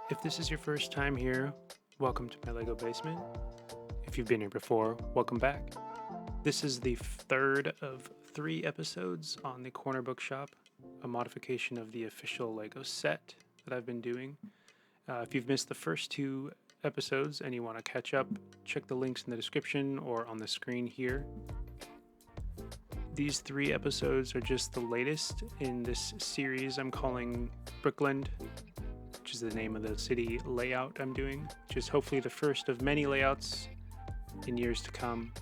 If this is your first time here, welcome to my LEGO basement. If you've been here before, welcome back. This is the third of 3 episodes on the Corner Bookshop, a modification of the official LEGO set that I've been doing. If you've missed the first 2 episodes and you want to catch up, check the links in the description or on the screen here. These 3 episodes are just the latest in this series I'm calling Brickland, which is the name of the city layout I'm doing, which is hopefully the first of many layouts in years to come.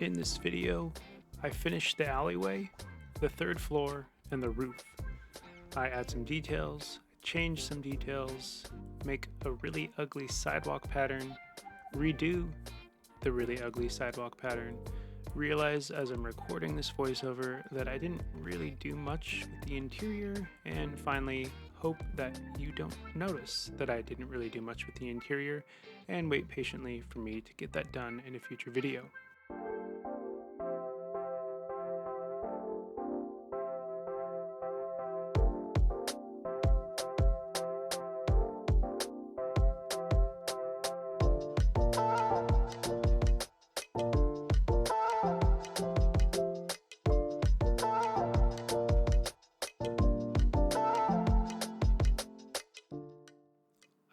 In this video, I finished the alleyway, the 3rd floor, and the roof. I add some details, change some details, make a really ugly sidewalk pattern, redo the really ugly sidewalk pattern, realize as I'm recording this voiceover that I didn't really do much with the interior, and finally hope that you don't notice that I didn't really do much with the interior and wait patiently for me to get that done in a future video.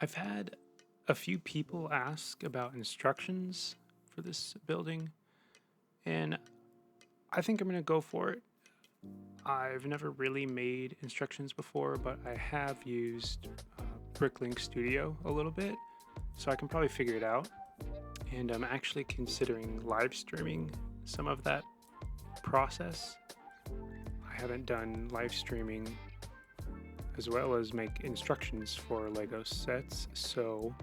I've had a few people ask about instructions for this building, and I think I'm going to go for it. I've never really made instructions before, but I have used Brickland Studio a little bit, so I can probably figure it out. And I'm actually considering live streaming some of that process. I haven't done live streaming as well as make instructions for LEGO sets, so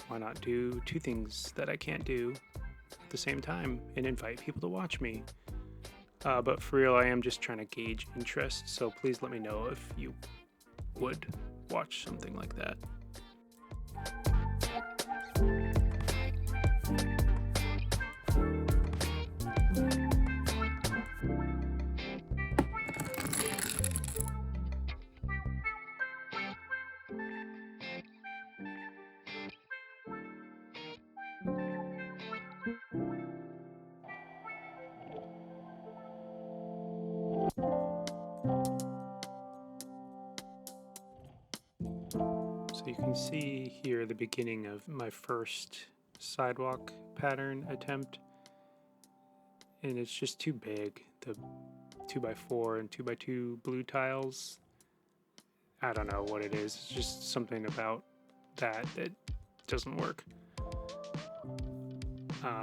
why not do 2 things that I can't do at the same time and invite people to watch me? But for real, I am just trying to gauge interest, so please let me know if you would watch something like that. So you can see here the beginning of my first sidewalk pattern attempt, and it's just too big. The 2x4 and 2x2 blue tiles, I don't know what it is. It's just something about that doesn't work.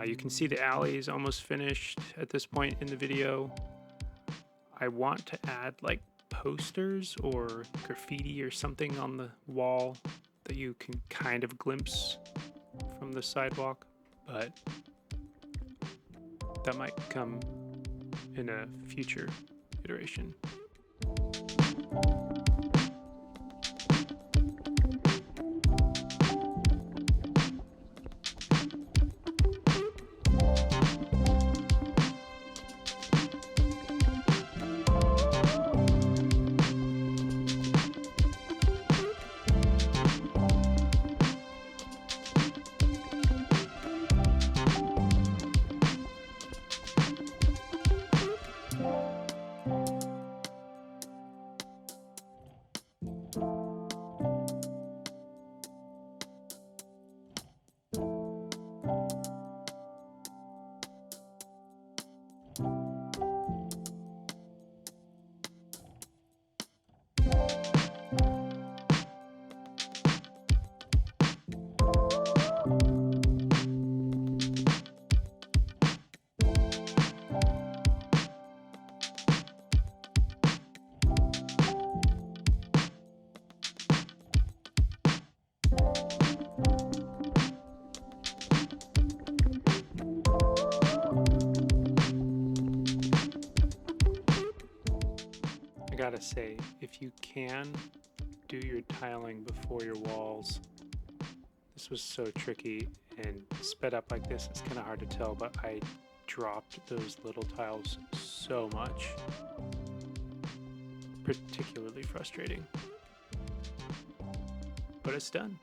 You can see the alley is almost finished at this point in the video. I want to add like posters or graffiti or something on the wall that you can kind of glimpse from the sidewalk, but that might come in a future iteration. I gotta say, if you can do your tiling before your walls, this was so tricky, and sped up like this, it's kind of hard to tell, but I dropped those little tiles so much. Particularly frustrating. but it's done.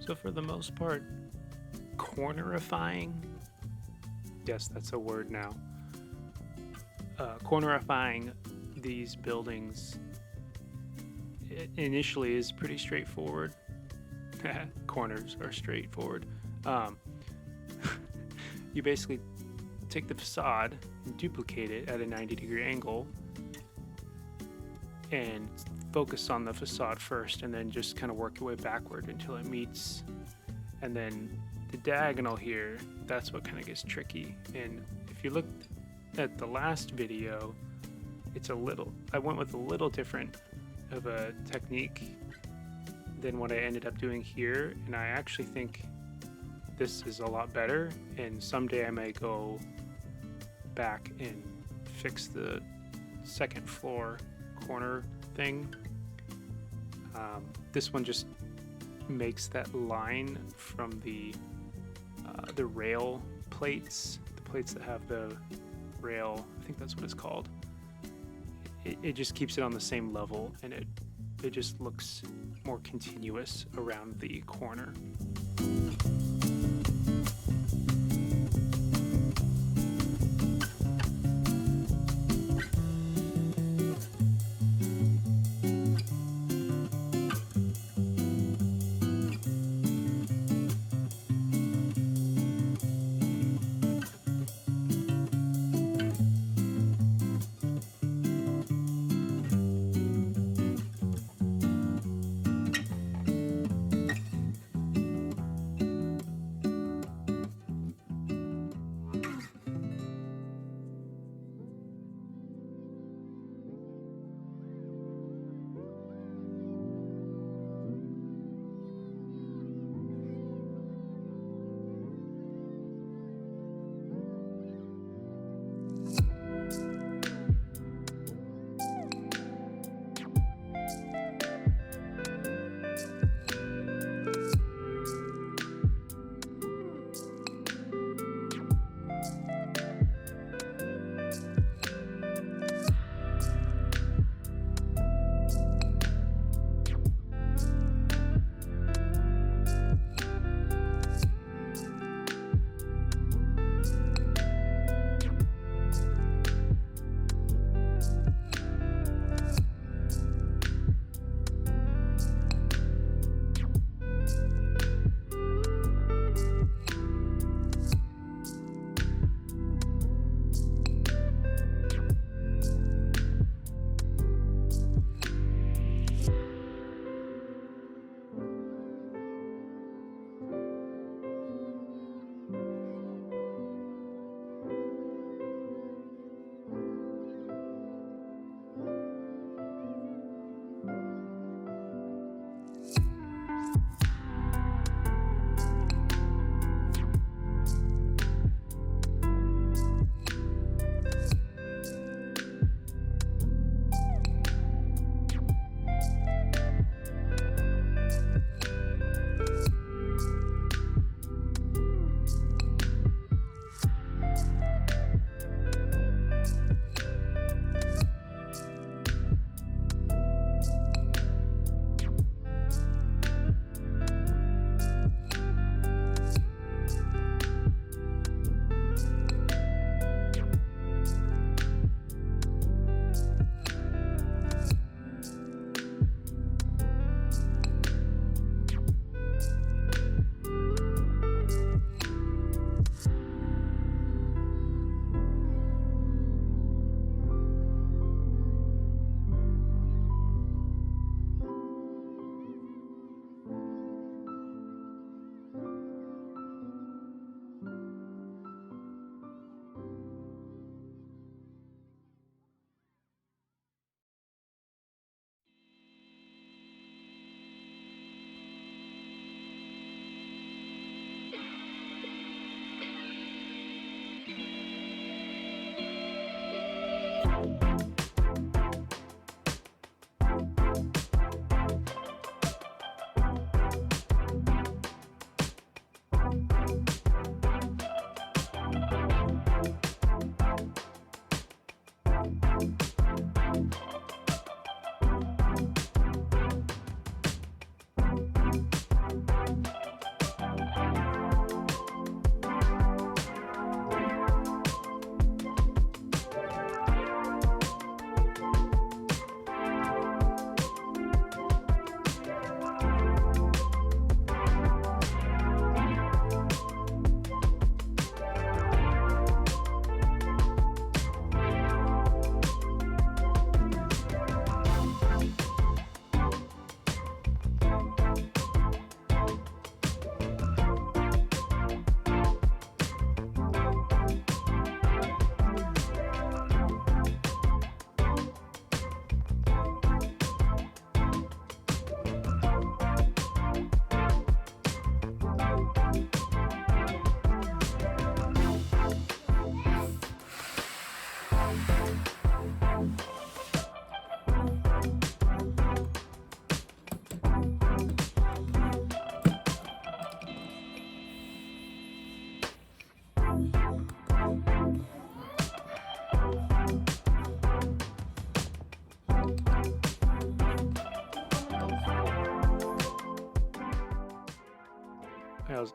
So for the most part, cornerifying, yes, that's a word now, cornerifying these buildings initially is pretty straightforward. Corners are straightforward. You basically take the facade and duplicate it at a 90-degree angle and focus on the facade first, and then just kind of work your way backward until it meets. And then the diagonal here, that's what kind of gets tricky. And if you look at the last video, I went with a little different of a technique than what I ended up doing here, and I actually think this is a lot better, and someday I may go back and fix the second floor corner thing. This one just makes that line from the rail plates, the plates that have the rail, I think that's what it's called. It just keeps it on the same level, and it just looks more continuous around the corner.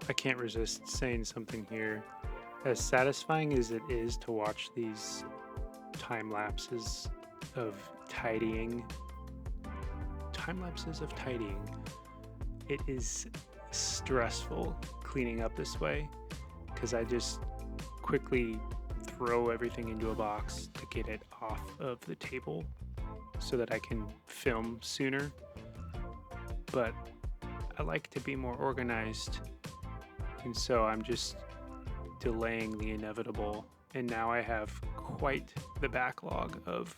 I can't resist saying something here. As satisfying as it is to watch these time lapses of tidying, it is stressful cleaning up this way because I just quickly throw everything into a box to get it off of the table so that I can film sooner. But I like to be more organized, and so I'm just delaying the inevitable, and now I have quite the backlog of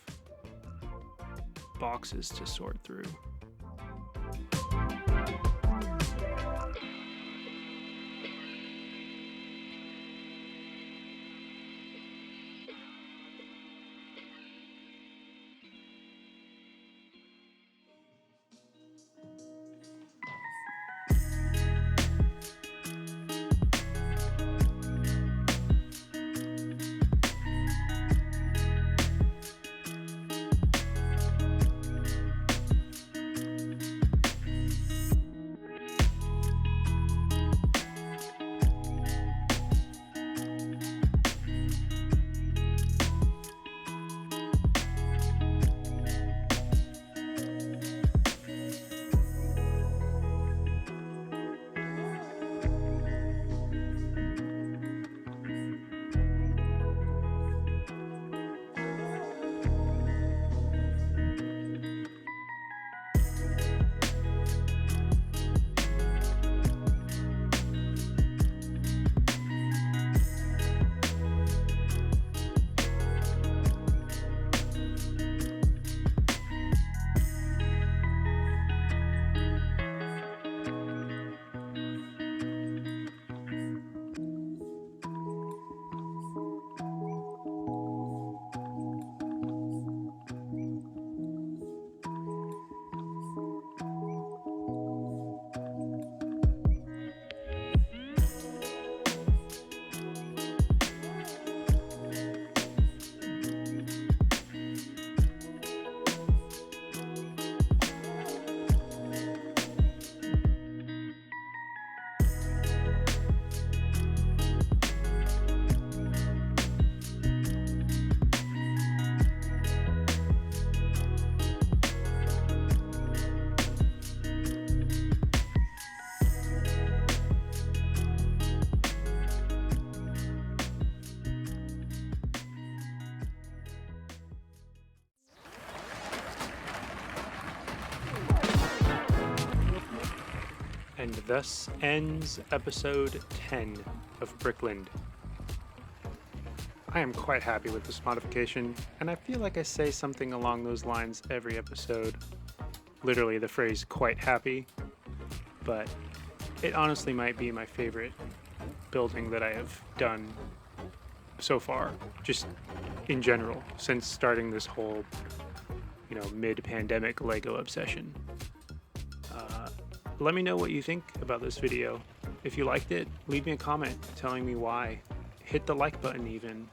boxes to sort through. And thus ends episode 10 of Brickland. I am quite happy with this modification, and I feel like I say something along those lines every episode. Literally the phrase quite happy, but it honestly might be my favorite building that I have done so far, just in general, since starting this whole, mid-pandemic Lego obsession. Let me know what you think about this video. If you liked it, leave me a comment telling me why. Hit the like button even.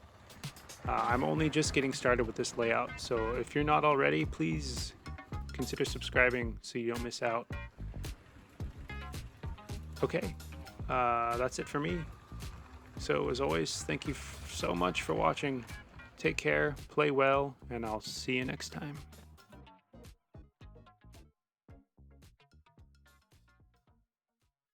I'm only just getting started with this layout, so if you're not already, please consider subscribing so you don't miss out. Okay, that's it for me. So as always, thank you so much for watching. Take care, play well, and I'll see you next time.